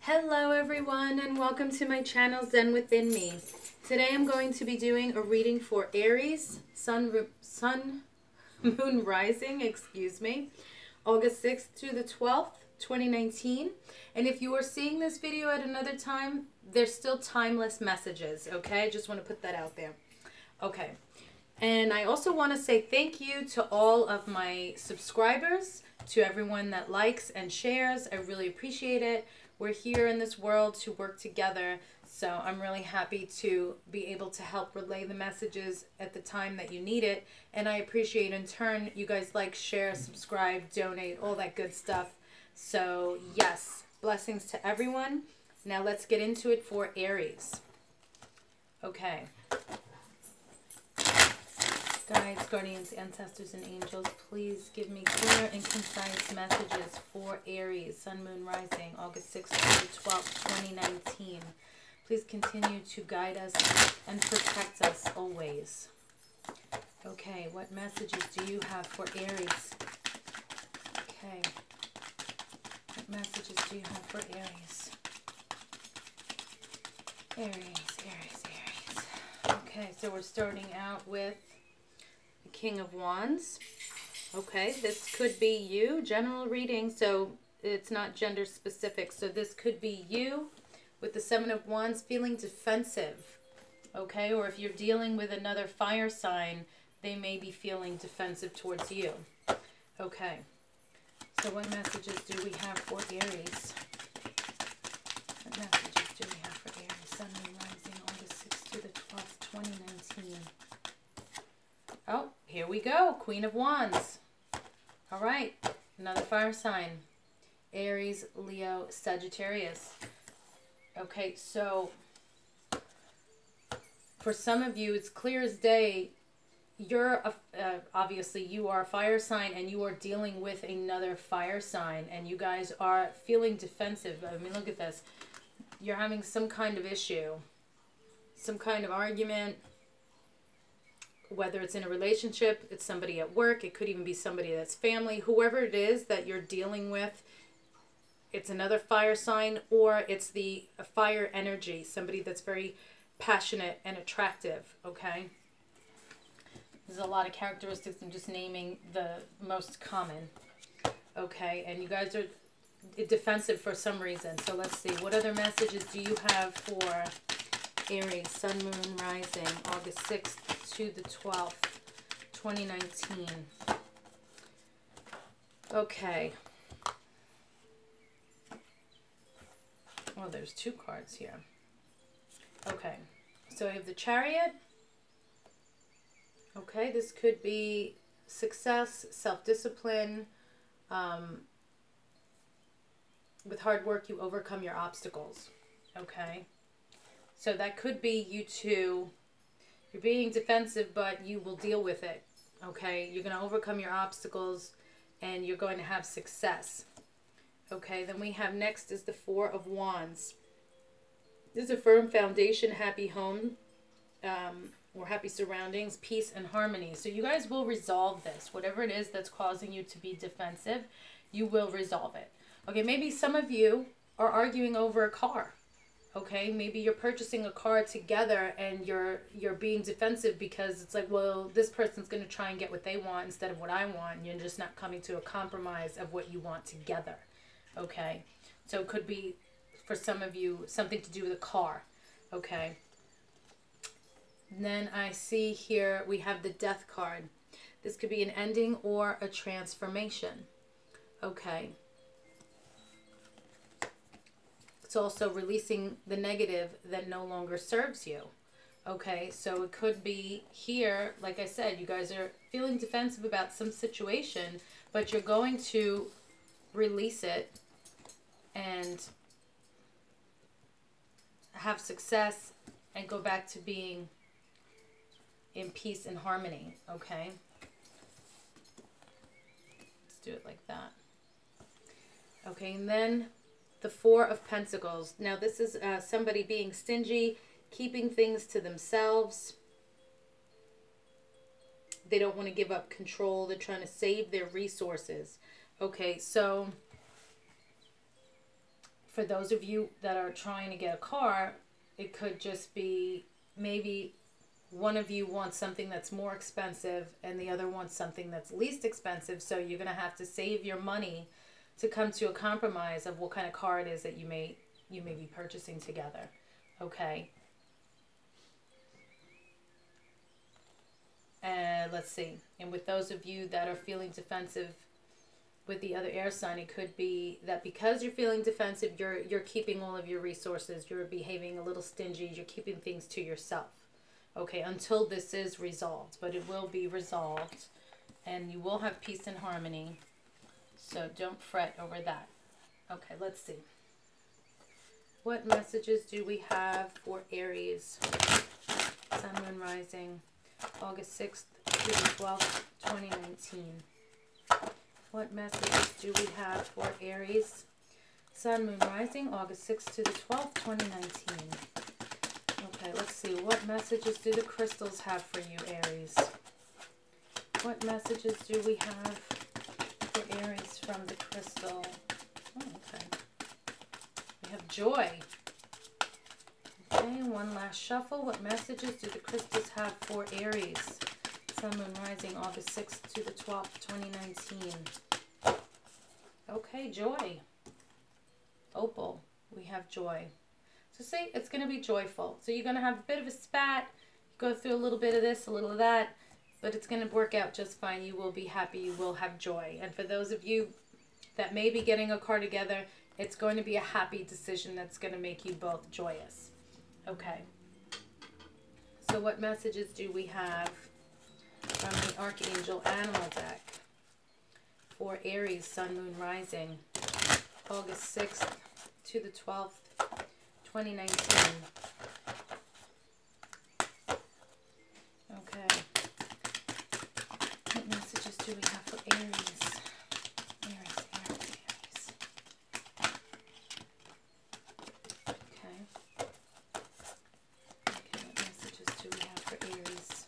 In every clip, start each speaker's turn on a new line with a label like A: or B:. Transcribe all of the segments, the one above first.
A: Hello everyone and welcome to my channel Zen Within Me. Today I'm going to be doing a reading for Aries, Sun, Moon Rising, August 6th through the 12th, 2019. And if you are seeing this video at another time, there's still timeless messages, okay? I just want to put that out there. Okay. And I also want to say thank you to all of my subscribers, to everyone that likes and shares. I really appreciate it. We're here in this world to work together, so I'm really happy to be able to help relay the messages at the time that you need it. And I appreciate in turn you guys like, share, subscribe, donate, all that good stuff. So yes, blessings to everyone. Now let's get into it for Aries. Okay. Guides, guardians, ancestors, and angels, please give me clear and concise messages for Aries, Sun, Moon, Rising, August 6th to the 12th, 2019. Please continue to guide us and protect us always. Okay, what messages do you have for Aries? Okay. What messages do you have for Aries? Aries. Okay, so we're starting out with King of Wands. Okay, this could be you, general reading, so it's not gender specific. So this could be you with the Seven of Wands feeling defensive. Okay, or if you're dealing with another fire sign, they may be feeling defensive towards you. Okay, so what messages do we have for Aries? What messages do we have for Aries? Sun, Moon, Rising, August 6th to the 12th, 2019. Oh, here we go. Queen of Wands. All right. Another fire sign. Aries, Leo, Sagittarius. Okay, so for some of you, it's clear as day. You're, obviously, you are a fire sign and you are dealing with another fire sign. And you guys are feeling defensive. I mean, look at this. You're having some kind of issue. Some kind of argument. Whether it's in a relationship, it's somebody at work, it could even be somebody that's family, whoever it is that you're dealing with, it's another fire sign, or it's the fire energy, somebody that's very passionate and attractive, okay? There's a lot of characteristics. I'm just naming the most common, okay? And you guys are defensive for some reason. So let's see, what other messages do you have for Aries, Sun, Moon, Rising, August 6th to the 12th, 2019. Okay. Oh, there's two cards here. Okay. So I have the Chariot. Okay, this could be success, self-discipline. With hard work, you overcome your obstacles. Okay. So that could be you two. You're being defensive, but you will deal with it. Okay? You're going to overcome your obstacles and you're going to have success. Okay? Then we have next is the Four of Wands. This is a firm foundation, happy home, or happy surroundings, peace and harmony. So you guys will resolve this. Whatever it is that's causing you to be defensive, you will resolve it. Okay? Maybe some of you are arguing over a car. Okay, maybe you're purchasing a car together and you're being defensive because it's like, well, this person's going to try and get what they want instead of what I want. And you're just not coming to a compromise of what you want together. Okay, so it could be, for some of you, something to do with a car. Okay. And then I see here we have the Death card. This could be an ending or a transformation. Okay. It's also releasing the negative that no longer serves you. Okay, so it could be here, like I said, you guys are feeling defensive about some situation, but you're going to release it and have success and go back to being in peace and harmony. Okay, let's do it like that. Okay, and then the Four of Pentacles. Now this is somebody being stingy, keeping things to themselves. They don't want to give up control. They're trying to save their resources. Okay, so for those of you that are trying to get a car, it could just be maybe one of you wants something that's more expensive and the other wants something that's least expensive. So you're going to have to save your money to come to a compromise of what kind of car it is that you may be purchasing together. Okay. And let's see. And with those of you that are feeling defensive with the other air sign, it could be that because you're feeling defensive, you're keeping all of your resources, you're behaving a little stingy, you're keeping things to yourself. Okay, until this is resolved. But it will be resolved, and you will have peace and harmony. So don't fret over that. Okay, let's see. What messages do we have for Aries? Sun, Moon, Rising, August 6th to the 12th, 2019. What messages do we have for Aries? Sun, Moon, Rising, August 6th to the 12th, 2019. Okay, let's see. What messages do the crystals have for you, Aries? What messages do we have for Aries from the crystal? Oh, okay. We have joy. Okay, one last shuffle. What messages do the crystals have for Aries? Sun, Moon, Rising, August 6th to the 12th, 2019. Okay, joy. Opal, we have joy. So see, it's going to be joyful. So you're going to have a bit of a spat, go through a little bit of this, a little of that, but it's going to work out just fine. You will be happy. You will have joy. And for those of you that may be getting a car together, it's going to be a happy decision that's going to make you both joyous. Okay. So what messages do we have from the Archangel Animal deck for Aries, Sun, Moon, Rising, August 6th to the 12th, 2019. Okay. What messages do we have for Aries? Aries. Okay. Okay, what messages do we have for Aries?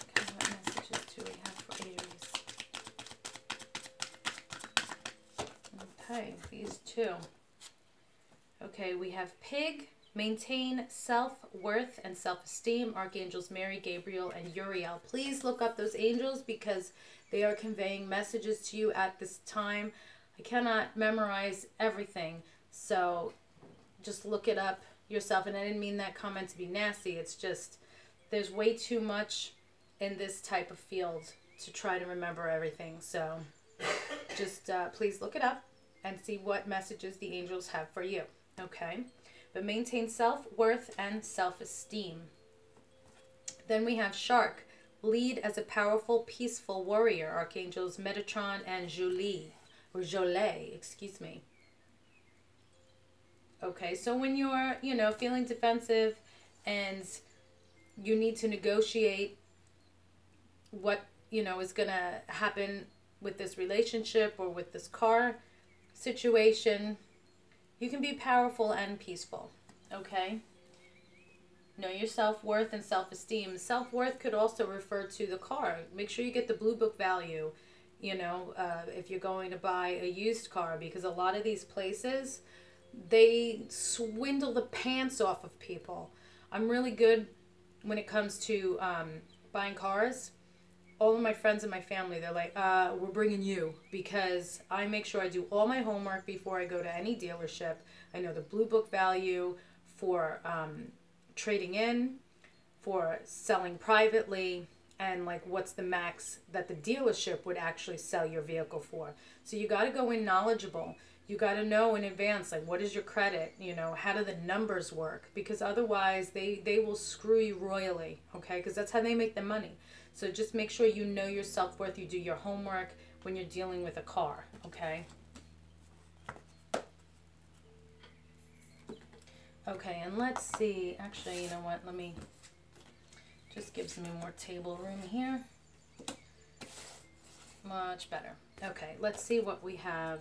A: Okay, what messages do we have for Aries? Okay, these two. Okay, we have Pig, maintain self-worth and self-esteem, Archangels Mary, Gabriel, and Uriel. Please look up those angels because they are conveying messages to you at this time. I cannot memorize everything, so just look it up yourself. And I didn't mean that comment to be nasty. It's just there's way too much in this type of field to try to remember everything. So just please look it up and see what messages the angels have for you. Okay, but maintain self-worth and self-esteem. Then we have Shark, lead as a powerful, peaceful warrior, Archangels Metatron and Jolie, excuse me. Okay, so when you're, feeling defensive and you need to negotiate what, is going to happen with this relationship or with this car situation, you can be powerful and peaceful, okay? Know your self-worth and self-esteem. Self-worth could also refer to the car. Make sure you get the Blue Book value, if you're going to buy a used car, because a lot of these places, they swindle the pants off of people. I'm really good when it comes to buying cars. All of my friends and my family, they're like, we're bringing you, because I make sure I do all my homework before I go to any dealership. I know the Blue Book value for trading in, for selling privately, and like what's the max that the dealership would actually sell your vehicle for. So you got to go in knowledgeable. You got to know in advance, like, what is your credit? How do the numbers work? Because otherwise they will screw you royally, okay? Because that's how they make their money. So just make sure you know your self-worth. You do your homework when you're dealing with a car, okay? Okay, and let's see. Actually, you know what? Let me just give some more table room here. Much better. Okay, let's see what we have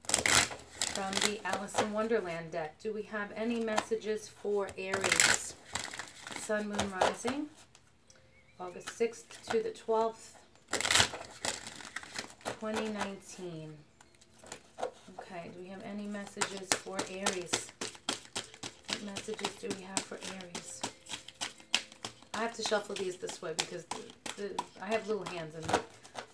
A: from the Alice in Wonderland deck. Do we have any messages for Aries? Sun, Moon, Rising, August 6th to the 12th, 2019. Okay, do we have any messages for Aries? What messages do we have for Aries? I have to shuffle these this way because I have little hands and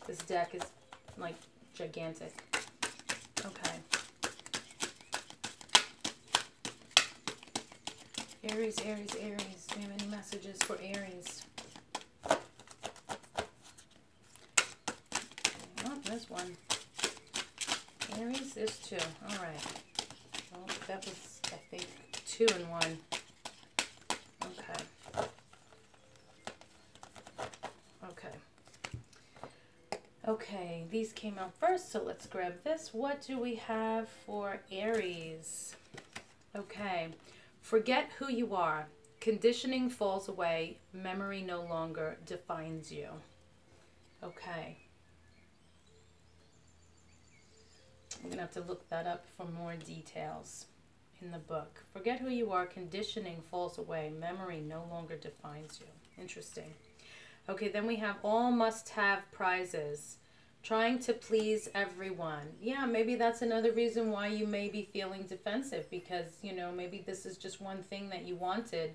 A: this deck is like gigantic. Okay. Aries, Aries, Aries. Do we have any messages for Aries? Oh, there's one. Aries, there's two. All right. Well, that was, I think, 2 in 1. Okay. Okay. Okay, these came out first, so let's grab this. What do we have for Aries? Okay. Forget who you are. Conditioning falls away. Memory no longer defines you. Okay. I'm going to have to look that up for more details in the book. Forget who you are. Conditioning falls away. Memory no longer defines you. Interesting. Okay, then we have all must-have prizes. Trying to please everyone. Yeah, maybe that's another reason why you may be feeling defensive because, you know, maybe this is just one thing that you wanted.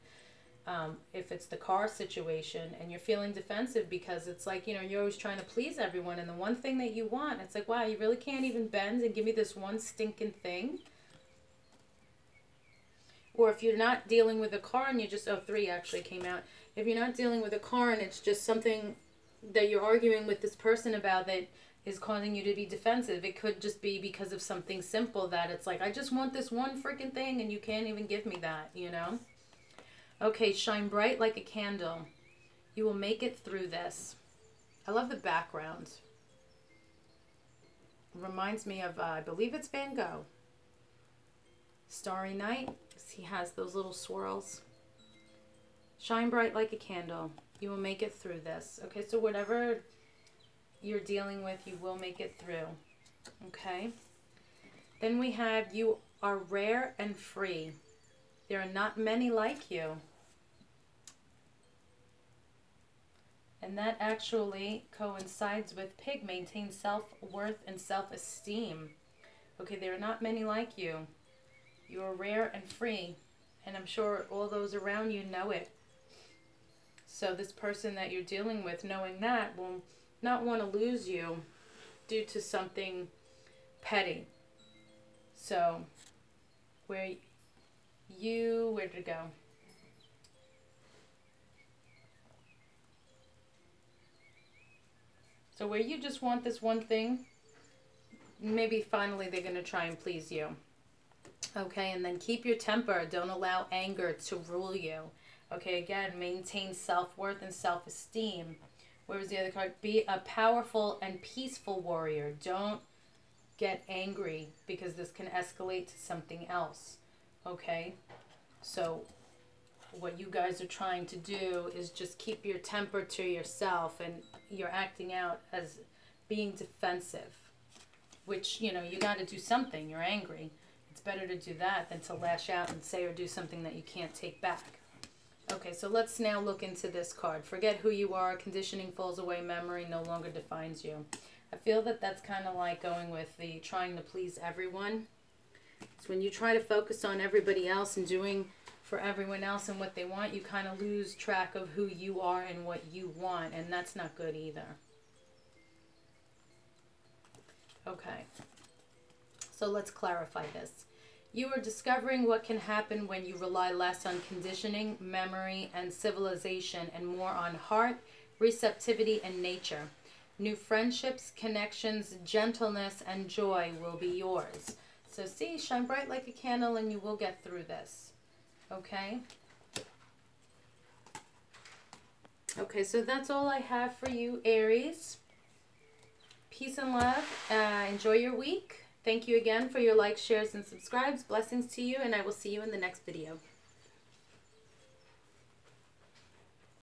A: If it's the car situation and you're feeling defensive because it's like, you know, you're always trying to please everyone and the one thing that you want, it's like, wow, you really can't even bend and give me this one stinking thing. Or if you're not dealing with a car and you just, 3 actually came out. If you're not dealing with a car and it's just something that you're arguing with this person about that is causing you to be defensive, it could just be because of something simple that it's like, I just want this one freaking thing and you can't even give me that, you know? Okay, shine bright like a candle. You will make it through this. I love the background. Reminds me of, I believe it's Van Gogh. Starry Night. He has those little swirls. Shine bright like a candle. You will make it through this. Okay, so whatever you're dealing with, you will make it through. Okay? Then we have, you are rare and free. There are not many like you. And that actually coincides with Pig. Maintain self-worth and self-esteem. Okay, there are not many like you. You are rare and free. And I'm sure all those around you know it. So this person that you're dealing with, knowing that, will not want to lose you due to something petty. So, where did it go? So where you just want this one thing, maybe finally they're going to try and please you. Okay, and then keep your temper. Don't allow anger to rule you. Okay, again, maintain self-worth and self-esteem. Where was the other card? Be a powerful and peaceful warrior. Don't get angry because this can escalate to something else. Okay, so what you guys are trying to do is just keep your temper to yourself, and you're acting out as being defensive, which, you know, you got to do something. You're angry. It's better to do that than to lash out and say or do something that you can't take back. Okay, so let's now look into this card. Forget who you are. Conditioning falls away. Memory no longer defines you. I feel that that's kind of like going with the trying to please everyone. It's when you try to focus on everybody else and doing for everyone else and what they want, you kind of lose track of who you are and what you want, and that's not good either. Okay, so let's clarify this. You are discovering what can happen when you rely less on conditioning, memory, and civilization, and more on heart, receptivity, and nature. New friendships, connections, gentleness, and joy will be yours. So see, shine bright like a candle and you will get through this. Okay? Okay, so that's all I have for you, Aries. Peace and love. Enjoy your week. Thank you again for your likes, shares, and subscribes. Blessings to you, and I will see you in the next video.